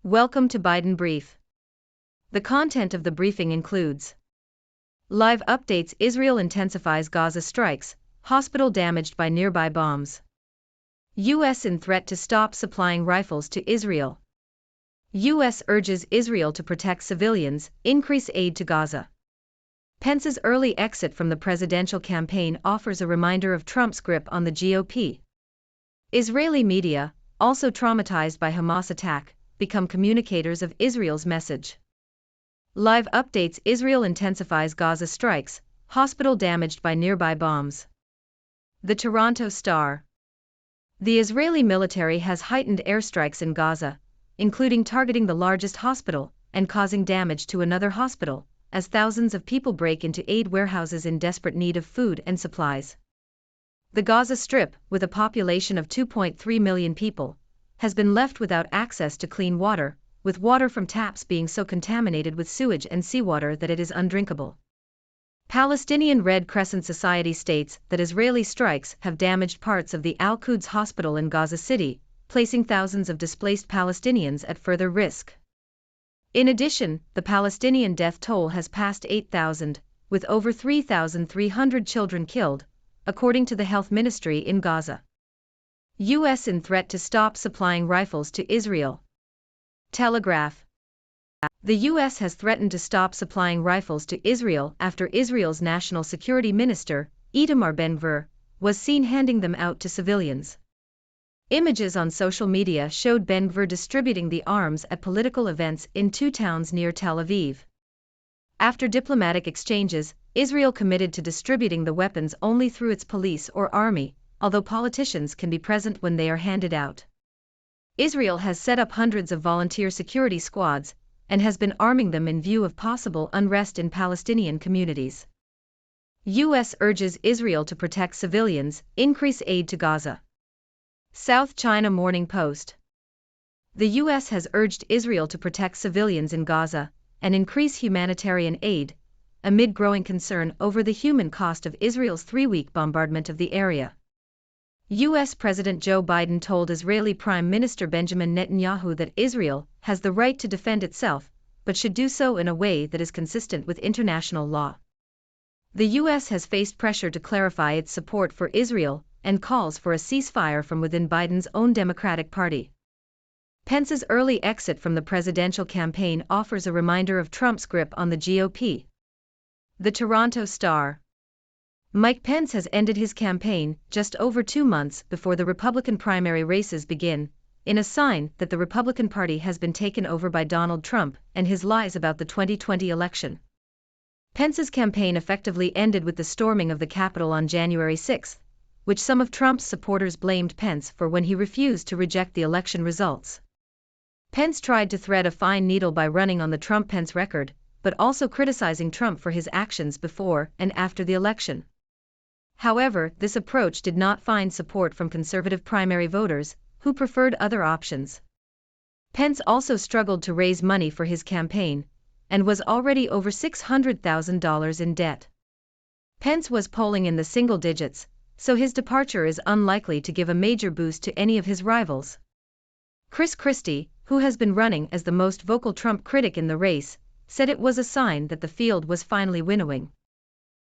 Welcome to Biden Brief. The content of the briefing includes live updates: Israel intensifies Gaza strikes, hospital damaged by nearby bombs. U.S. in threat to stop supplying rifles to Israel. U.S. urges Israel to protect civilians, increase aid to Gaza. Pence's early exit from the presidential campaign offers a reminder of Trump's grip on the GOP. Israeli media, also traumatized by Hamas attack, become communicators of Israel's message. Live updates: Israel intensifies Gaza strikes, hospital damaged by nearby bombs. The Toronto Star. The Israeli military has heightened airstrikes in Gaza, including targeting the largest hospital and causing damage to another hospital, as thousands of people break into aid warehouses in desperate need of food and supplies. The Gaza Strip, with a population of 2.3 million people, has been left without access to clean water, with water from taps being so contaminated with sewage and seawater that it is undrinkable. Palestinian Red Crescent Society states that Israeli strikes have damaged parts of the Al-Quds hospital in Gaza City, placing thousands of displaced Palestinians at further risk. In addition, the Palestinian death toll has passed 8,000, with over 3,300 children killed, according to the health ministry in Gaza. U.S. in threat to stop supplying rifles to Israel. Telegraph. The U.S. has threatened to stop supplying rifles to Israel after Israel's National Security Minister, Itamar Ben-Gvir, was seen handing them out to civilians. Images on social media showed Ben-Gvir distributing the arms at political events in two towns near Tel Aviv. After diplomatic exchanges, Israel committed to distributing the weapons only through its police or army, although politicians can be present when they are handed out. Israel has set up hundreds of volunteer security squads and has been arming them in view of possible unrest in Palestinian communities. U.S. urges Israel to protect civilians, increase aid to Gaza. South China Morning Post. The U.S. has urged Israel to protect civilians in Gaza and increase humanitarian aid, amid growing concern over the human cost of Israel's three-week bombardment of the area. U.S. President Joe Biden told Israeli Prime Minister Benjamin Netanyahu that Israel has the right to defend itself, but should do so in a way that is consistent with international law. The U.S. has faced pressure to clarify its support for Israel and calls for a ceasefire from within Biden's own Democratic Party. Pence's early exit from the presidential campaign offers a reminder of Trump's grip on the GOP. The Toronto Star. Mike Pence has ended his campaign just over 2 months before the Republican primary races begin, in a sign that the Republican Party has been taken over by Donald Trump and his lies about the 2020 election. Pence's campaign effectively ended with the storming of the Capitol on January 6, which some of Trump's supporters blamed Pence for when he refused to reject the election results. Pence tried to thread a fine needle by running on the Trump-Pence record, but also criticizing Trump for his actions before and after the election. However, this approach did not find support from conservative primary voters, who preferred other options. Pence also struggled to raise money for his campaign, and was already over $600,000 in debt. Pence was polling in the single digits, so his departure is unlikely to give a major boost to any of his rivals. Chris Christie, who has been running as the most vocal Trump critic in the race, said it was a sign that the field was finally winnowing.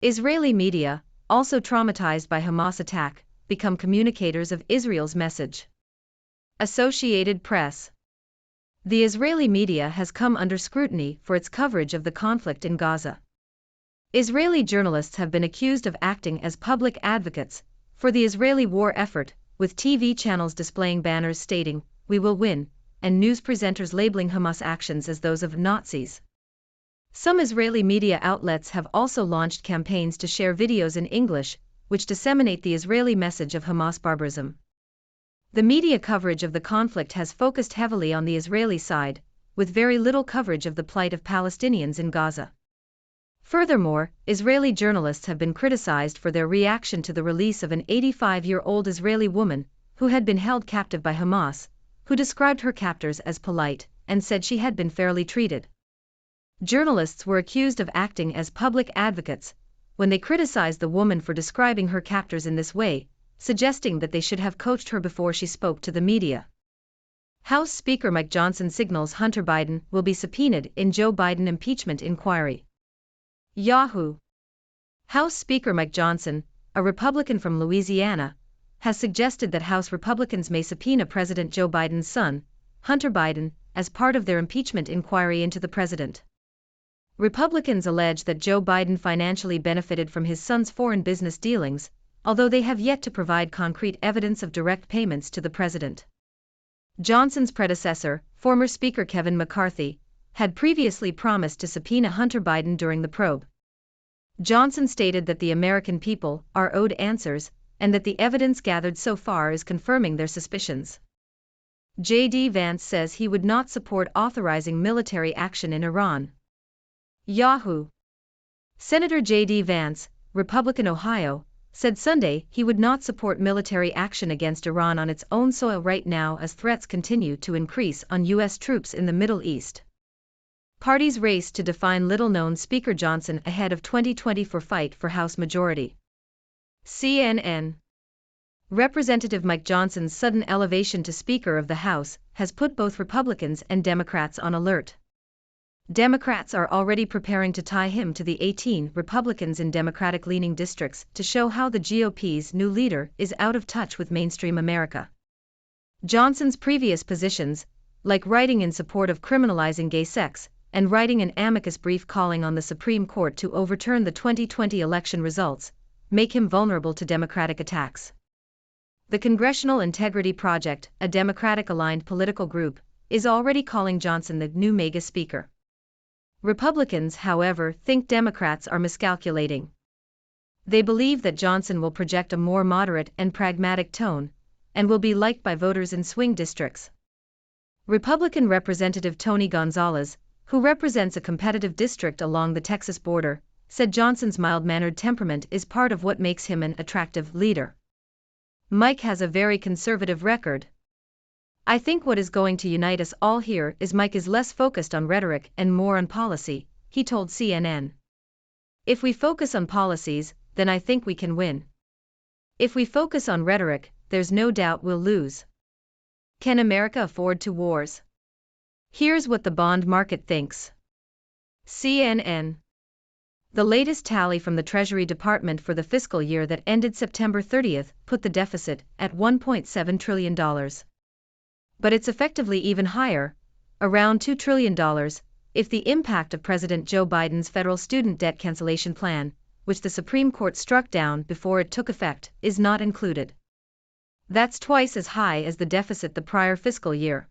Israeli media, also traumatized by Hamas attack, become communicators of Israel's message. Associated Press. The Israeli media has come under scrutiny for its coverage of the conflict in Gaza. Israeli journalists have been accused of acting as public advocates for the Israeli war effort, with TV channels displaying banners stating, "We will win," and news presenters labeling Hamas actions as those of Nazis. Some Israeli media outlets have also launched campaigns to share videos in English, which disseminate the Israeli message of Hamas barbarism. The media coverage of the conflict has focused heavily on the Israeli side, with very little coverage of the plight of Palestinians in Gaza. Furthermore, Israeli journalists have been criticized for their reaction to the release of an 85-year-old Israeli woman who had been held captive by Hamas, who described her captors as polite and said she had been fairly treated. Journalists were accused of acting as public advocates when they criticized the woman for describing her captors in this way, suggesting that they should have coached her before she spoke to the media. House Speaker Mike Johnson signals Hunter Biden will be subpoenaed in Joe Biden impeachment inquiry. Yahoo! House Speaker Mike Johnson, a Republican from Louisiana, has suggested that House Republicans may subpoena President Joe Biden's son, Hunter Biden, as part of their impeachment inquiry into the president. Republicans allege that Joe Biden financially benefited from his son's foreign business dealings, although they have yet to provide concrete evidence of direct payments to the president. Johnson's predecessor, former Speaker Kevin McCarthy, had previously promised to subpoena Hunter Biden during the probe. Johnson stated that the American people are owed answers, and that the evidence gathered so far is confirming their suspicions. J.D. Vance says he would not support authorizing military action in Iran. Yahoo! Senator J.D. Vance, Republican Ohio, said Sunday he would not support military action against Iran on its own soil right now as threats continue to increase on U.S. troops in the Middle East. Parties race to define little-known Speaker Johnson ahead of 2024 fight for House majority. CNN. Representative Mike Johnson's sudden elevation to Speaker of the House has put both Republicans and Democrats on alert. Democrats are already preparing to tie him to the 18 Republicans in Democratic-leaning districts to show how the GOP's new leader is out of touch with mainstream America. Johnson's previous positions, like writing in support of criminalizing gay sex, and writing an amicus brief calling on the Supreme Court to overturn the 2020 election results, make him vulnerable to Democratic attacks. The Congressional Integrity Project, a Democratic-aligned political group, is already calling Johnson the new mega speaker. Republicans, however, think Democrats are miscalculating. They believe that Johnson will project a more moderate and pragmatic tone, and will be liked by voters in swing districts. Republican Representative Tony Gonzalez, who represents a competitive district along the Texas border, said Johnson's mild-mannered temperament is part of what makes him an attractive leader. Mike has a very conservative record. I think what is going to unite us all here is Mike is less focused on rhetoric and more on policy, he told CNN. If we focus on policies, then I think we can win. If we focus on rhetoric, there's no doubt we'll lose. Can America afford two wars? Here's what the bond market thinks. CNN. The latest tally from the Treasury Department for the fiscal year that ended September 30 put the deficit at $1.7 trillion. But it's effectively even higher, around $2 trillion, if the impact of President Joe Biden's federal student debt cancellation plan, which the Supreme Court struck down before it took effect, is not included. That's twice as high as the deficit the prior fiscal year.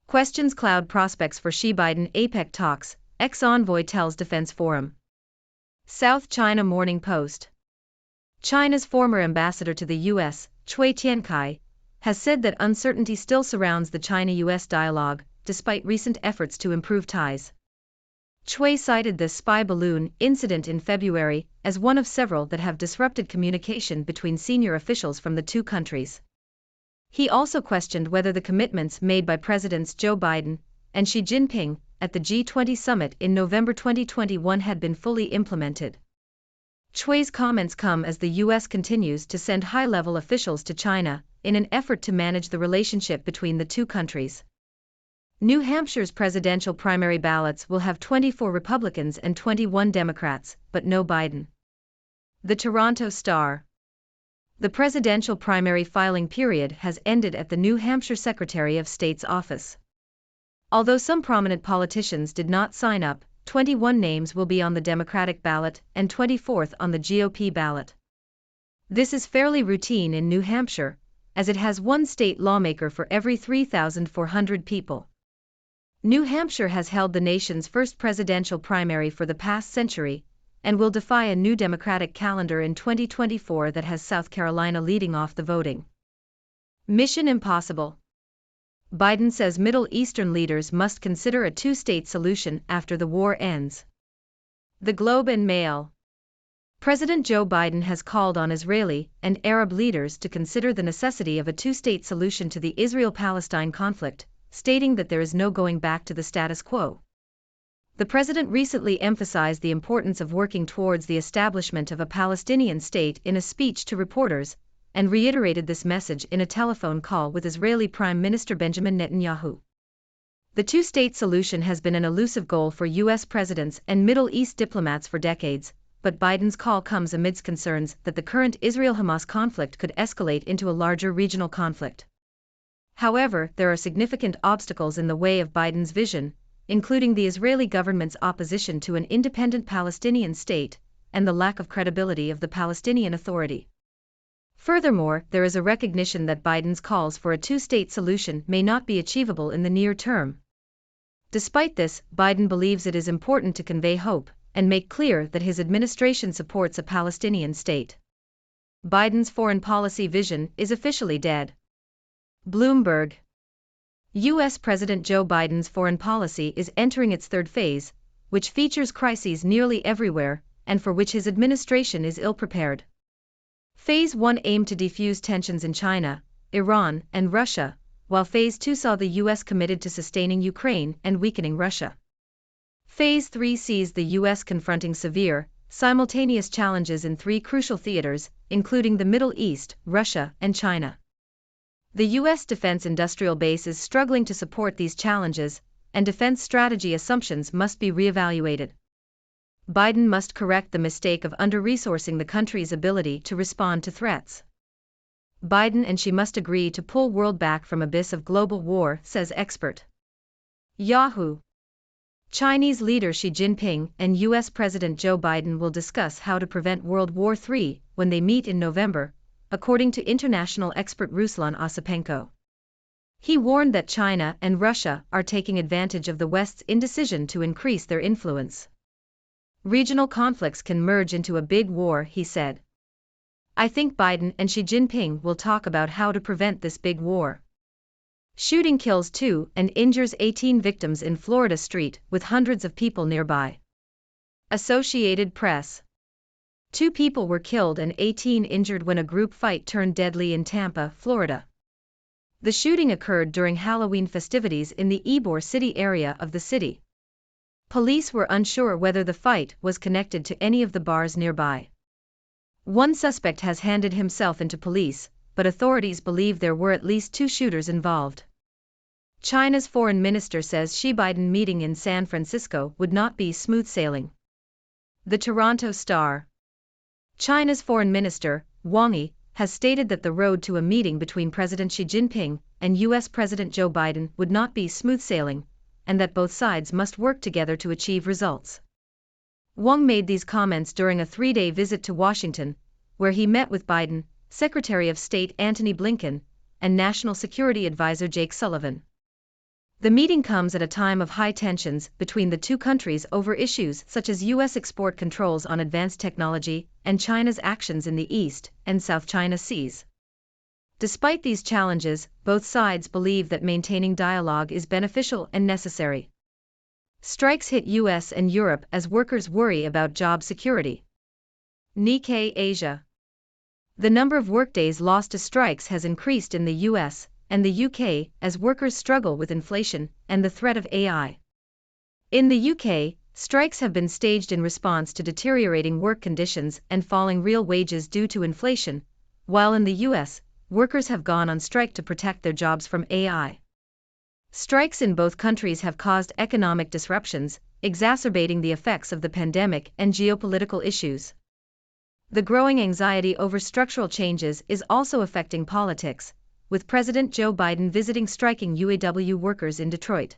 Questions cloud prospects for Xi-Biden APEC talks, ex-envoy tells Defense Forum. South China Morning Post. China's former ambassador to the U.S., Cui Tiankai, has said that uncertainty still surrounds the China-U.S. dialogue, despite recent efforts to improve ties. Cui cited the spy balloon incident in February as one of several that have disrupted communication between senior officials from the two countries. He also questioned whether the commitments made by Presidents Joe Biden and Xi Jinping at the G20 summit in November 2021 had been fully implemented. Cui's comments come as the U.S. continues to send high-level officials to China in an effort to manage the relationship between the two countries. New Hampshire's presidential primary ballots will have 24 Republicans and 21 Democrats, but no Biden. The Toronto Star. The presidential primary filing period has ended at the New Hampshire Secretary of State's office. Although some prominent politicians did not sign up, 21 names will be on the Democratic ballot and 24th on the GOP ballot. This is fairly routine in New Hampshire, as it has one state lawmaker for every 3,400 people. New Hampshire has held the nation's first presidential primary for the past century, and will defy a new Democratic calendar in 2024 that has South Carolina leading off the voting. Mission Impossible. Biden says Middle Eastern leaders must consider a two-state solution after the war ends. The Globe and Mail. President Joe Biden has called on Israeli and Arab leaders to consider the necessity of a two-state solution to the Israel-Palestine conflict, stating that there is no going back to the status quo. The president recently emphasized the importance of working towards the establishment of a Palestinian state in a speech to reporters, and reiterated this message in a telephone call with Israeli Prime Minister Benjamin Netanyahu. The two-state solution has been an elusive goal for U.S. presidents and Middle East diplomats for decades, but Biden's call comes amidst concerns that the current Israel-Hamas conflict could escalate into a larger regional conflict. However, there are significant obstacles in the way of Biden's vision, including the Israeli government's opposition to an independent Palestinian state, and the lack of credibility of the Palestinian Authority. Furthermore, there is a recognition that Biden's calls for a two-state solution may not be achievable in the near term. Despite this, Biden believes it is important to convey hope and make clear that his administration supports a Palestinian state. Biden's foreign policy vision is officially dead. Bloomberg. U.S. President Joe Biden's foreign policy is entering its third phase, which features crises nearly everywhere, and for which his administration is ill-prepared. Phase 1 aimed to defuse tensions in China, Iran, and Russia, while Phase 2 saw the U.S. committed to sustaining Ukraine and weakening Russia. Phase 3 sees the U.S. confronting severe, simultaneous challenges in three crucial theaters, including the Middle East, Russia, and China. The U.S. defense industrial base is struggling to support these challenges, and defense strategy assumptions must be reevaluated. Biden must correct the mistake of under-resourcing the country's ability to respond to threats. Biden and Xi must agree to pull world back from abyss of global war, says expert. Yahoo! Chinese leader Xi Jinping and U.S. President Joe Biden will discuss how to prevent World War III when they meet in November, according to international expert Ruslan Osipenko. He warned that China and Russia are taking advantage of the West's indecision to increase their influence. Regional conflicts can merge into a big war, he said. I think Biden and Xi Jinping will talk about how to prevent this big war. Shooting kills 2 and injures 18 victims in Florida street with hundreds of people nearby. Associated Press. 2 people were killed and 18 injured when a group fight turned deadly in Tampa, Florida. The shooting occurred during Halloween festivities in the Ybor City area of the city. Police were unsure whether the fight was connected to any of the bars nearby. One suspect has handed himself into police, but authorities believe there were at least 2 shooters involved. China's foreign minister says Xi-Biden meeting in San Francisco would not be smooth sailing. The Toronto Star. China's foreign minister, Wang Yi, has stated that the road to a meeting between President Xi Jinping and U.S. President Joe Biden would not be smooth sailing, and that both sides must work together to achieve results. Wang made these comments during a 3-day visit to Washington, where he met with Biden, Secretary of State Antony Blinken, and National Security Advisor Jake Sullivan. The meeting comes at a time of high tensions between the two countries over issues such as U.S. export controls on advanced technology and China's actions in the East and South China Seas. Despite these challenges, both sides believe that maintaining dialogue is beneficial and necessary. Strikes hit U.S. and Europe as workers worry about job security. Nikkei Asia. The number of workdays lost to strikes has increased in the U.S. and the UK as workers struggle with inflation and the threat of AI. In the UK, strikes have been staged in response to deteriorating work conditions and falling real wages due to inflation, while in the US, workers have gone on strike to protect their jobs from AI. Strikes in both countries have caused economic disruptions, exacerbating the effects of the pandemic and geopolitical issues. The growing anxiety over structural changes is also affecting politics, with President Joe Biden visiting striking UAW workers in Detroit.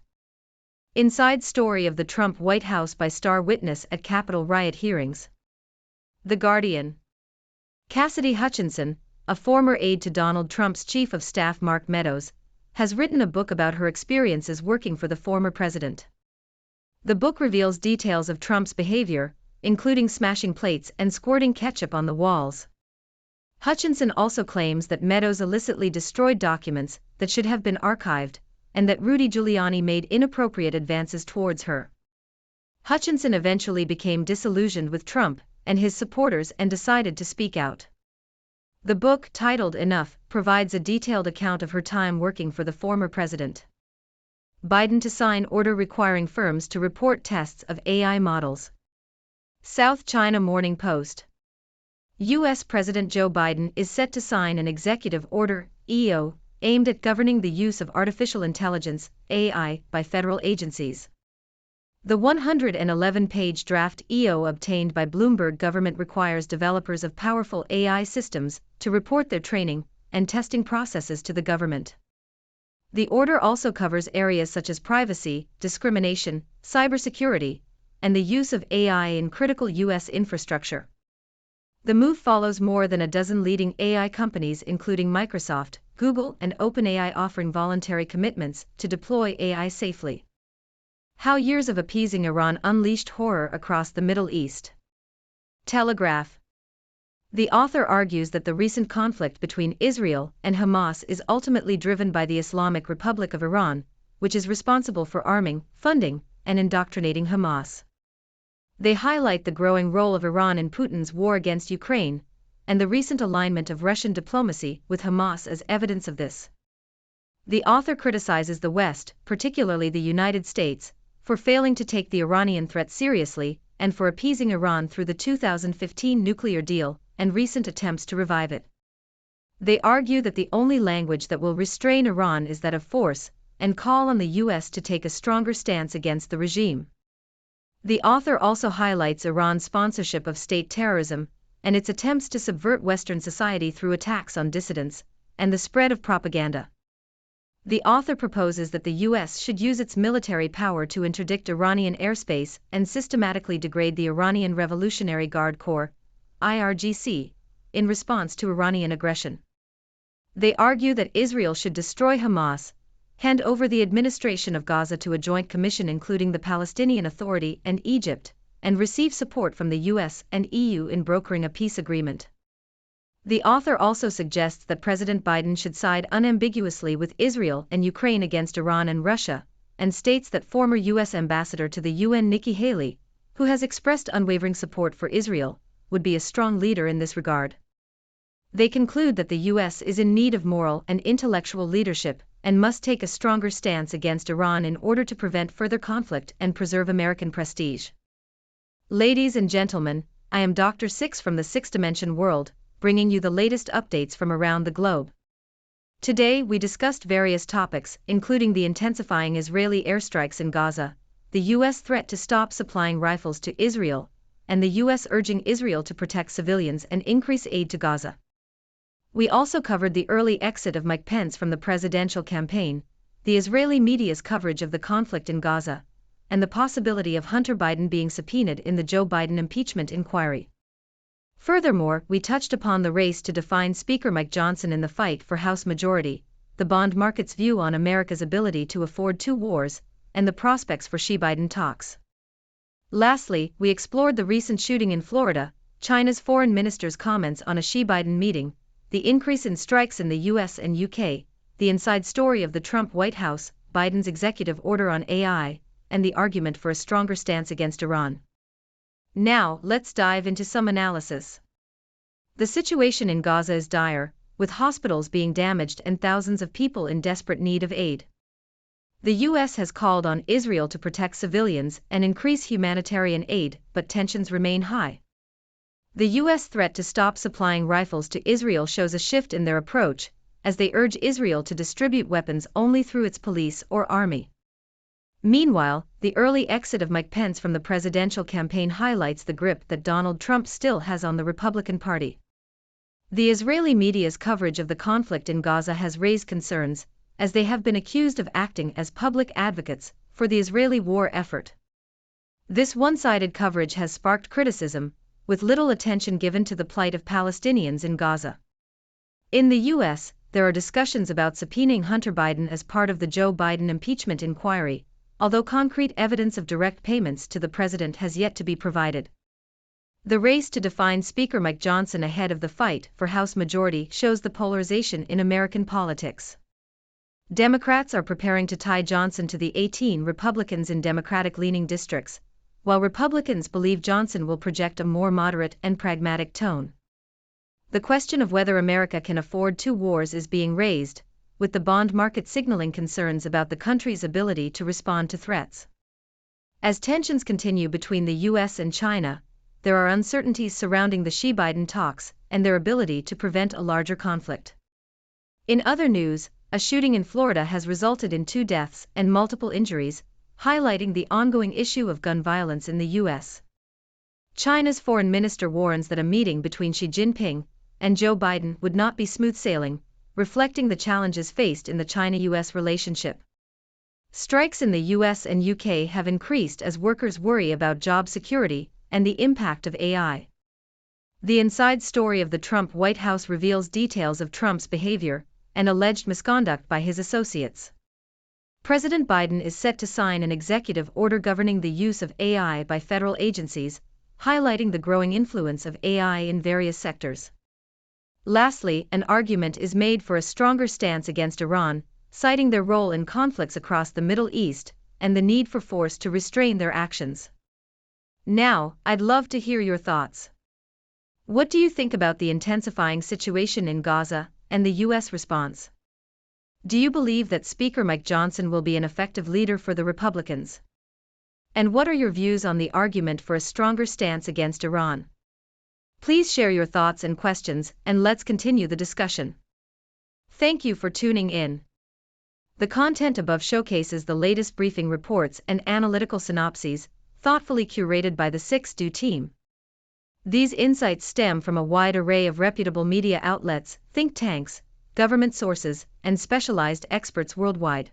Inside story of the Trump White House by star witness at Capitol riot hearings. The Guardian. Cassidy Hutchinson, a former aide to Donald Trump's chief of staff Mark Meadows, has written a book about her experiences working for the former president. The book reveals details of Trump's behavior, including smashing plates and squirting ketchup on the walls. Hutchinson also claims that Meadows illicitly destroyed documents that should have been archived, and that Rudy Giuliani made inappropriate advances towards her. Hutchinson eventually became disillusioned with Trump and his supporters and decided to speak out. The book, titled Enough, provides a detailed account of her time working for the former president. Biden to sign order requiring firms to report tests of AI models. South China Morning Post. U.S. President Joe Biden is set to sign an executive order, EO, aimed at governing the use of artificial intelligence, AI, by federal agencies. The 111-page draft EO obtained by Bloomberg government requires developers of powerful AI systems to report their training and testing processes to the government. The order also covers areas such as privacy, discrimination, cybersecurity, and the use of AI in critical U.S. infrastructure. The move follows more than a dozen leading AI companies including Microsoft, Google, and OpenAI offering voluntary commitments to deploy AI safely. How years of appeasing Iran unleashed horror across the Middle East. Telegraph. The author argues that the recent conflict between Israel and Hamas is ultimately driven by the Islamic Republic of Iran, which is responsible for arming, funding, and indoctrinating Hamas. They highlight the growing role of Iran in Putin's war against Ukraine, and the recent alignment of Russian diplomacy with Hamas as evidence of this. The author criticizes the West, particularly the United States, for failing to take the Iranian threat seriously, and for appeasing Iran through the 2015 nuclear deal and recent attempts to revive it. They argue that the only language that will restrain Iran is that of force, and call on the U.S. to take a stronger stance against the regime. The author also highlights Iran's sponsorship of state terrorism, and its attempts to subvert Western society through attacks on dissidents, and the spread of propaganda. The author proposes that the U.S. should use its military power to interdict Iranian airspace and systematically degrade the Iranian Revolutionary Guard Corps, IRGC, in response to Iranian aggression. They argue that Israel should destroy Hamas, hand over the administration of Gaza to a joint commission including the Palestinian Authority and Egypt, and receive support from the US and EU in brokering a peace agreement. The author also suggests that President Biden should side unambiguously with Israel and Ukraine against Iran and Russia, and states that former US Ambassador to the UN Nikki Haley, who has expressed unwavering support for Israel, would be a strong leader in this regard. They conclude that the US is in need of moral and intellectual leadership, and must take a stronger stance against Iran in order to prevent further conflict and preserve American prestige. Ladies and gentlemen, I am Dr. Six from the Sixth Dimension World, bringing you the latest updates from around the globe. Today we discussed various topics, including the intensifying Israeli airstrikes in Gaza, the US threat to stop supplying rifles to Israel, and the US urging Israel to protect civilians and increase aid to Gaza. We also covered the early exit of Mike Pence from the presidential campaign, the Israeli media's coverage of the conflict in Gaza, and the possibility of Hunter Biden being subpoenaed in the Joe Biden impeachment inquiry. Furthermore, we touched upon the race to define Speaker Mike Johnson in the fight for House majority, the bond market's view on America's ability to afford two wars, and the prospects for Xi-Biden talks. Lastly, we explored the recent shooting in Florida, China's foreign minister's comments on a Xi-Biden meeting, the increase in strikes in the US and UK, the inside story of the Trump White House, Biden's executive order on AI, and the argument for a stronger stance against Iran. Now, let's dive into some analysis. The situation in Gaza is dire, with hospitals being damaged and thousands of people in desperate need of aid. The US has called on Israel to protect civilians and increase humanitarian aid, but tensions remain high. The US threat to stop supplying rifles to Israel shows a shift in their approach, as they urge Israel to distribute weapons only through its police or army. Meanwhile, the early exit of Mike Pence from the presidential campaign highlights the grip that Donald Trump still has on the Republican Party. The Israeli media's coverage of the conflict in Gaza has raised concerns, as they have been accused of acting as public advocates for the Israeli war effort. This one-sided coverage has sparked criticism, with little attention given to the plight of Palestinians in Gaza. In the US, there are discussions about subpoenaing Hunter Biden as part of the Joe Biden impeachment inquiry, although concrete evidence of direct payments to the president has yet to be provided. The race to define Speaker Mike Johnson ahead of the fight for House majority shows the polarization in American politics. Democrats are preparing to tie Johnson to the 18 Republicans in Democratic-leaning districts, while Republicans believe Johnson will project a more moderate and pragmatic tone. The question of whether America can afford two wars is being raised, with the bond market signaling concerns about the country's ability to respond to threats. As tensions continue between the US and China, there are uncertainties surrounding the Xi-Biden talks and their ability to prevent a larger conflict. In other news, a shooting in Florida has resulted in 2 deaths and multiple injuries, highlighting the ongoing issue of gun violence in the U.S. China's foreign minister warns that a meeting between Xi Jinping and Joe Biden would not be smooth sailing, reflecting the challenges faced in the China-US relationship. Strikes in the US and UK have increased as workers worry about job security and the impact of AI. The inside story of the Trump White House reveals details of Trump's behavior and alleged misconduct by his associates. President Biden is set to sign an executive order governing the use of AI by federal agencies, highlighting the growing influence of AI in various sectors. Lastly, an argument is made for a stronger stance against Iran, citing their role in conflicts across the Middle East and the need for force to restrain their actions. Now, I'd love to hear your thoughts. What do you think about the intensifying situation in Gaza and the U.S. response? Do you believe that Speaker Mike Johnson will be an effective leader for the Republicans? And what are your views on the argument for a stronger stance against Iran? Please share your thoughts and questions, and let's continue the discussion. Thank you for tuning in. The content above showcases the latest briefing reports and analytical synopses, thoughtfully curated by the 6Do team. These insights stem from a wide array of reputable media outlets, think tanks, government sources, and specialized experts worldwide.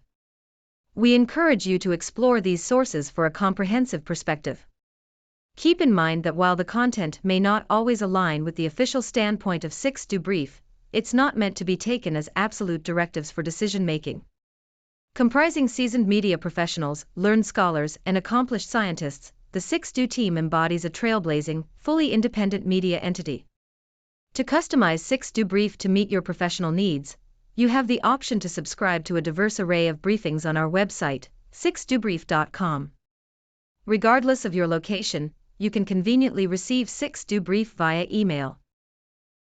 We encourage you to explore these sources for a comprehensive perspective. Keep in mind that while the content may not always align with the official standpoint of 6Do Brief, it's not meant to be taken as absolute directives for decision-making. Comprising seasoned media professionals, learned scholars, and accomplished scientists, the 6Do team embodies a trailblazing, fully independent media entity. To customize 6Do Brief to meet your professional needs, you have the option to subscribe to a diverse array of briefings on our website, 6dobrief.com. Regardless of your location, you can conveniently receive 6Do Brief via email.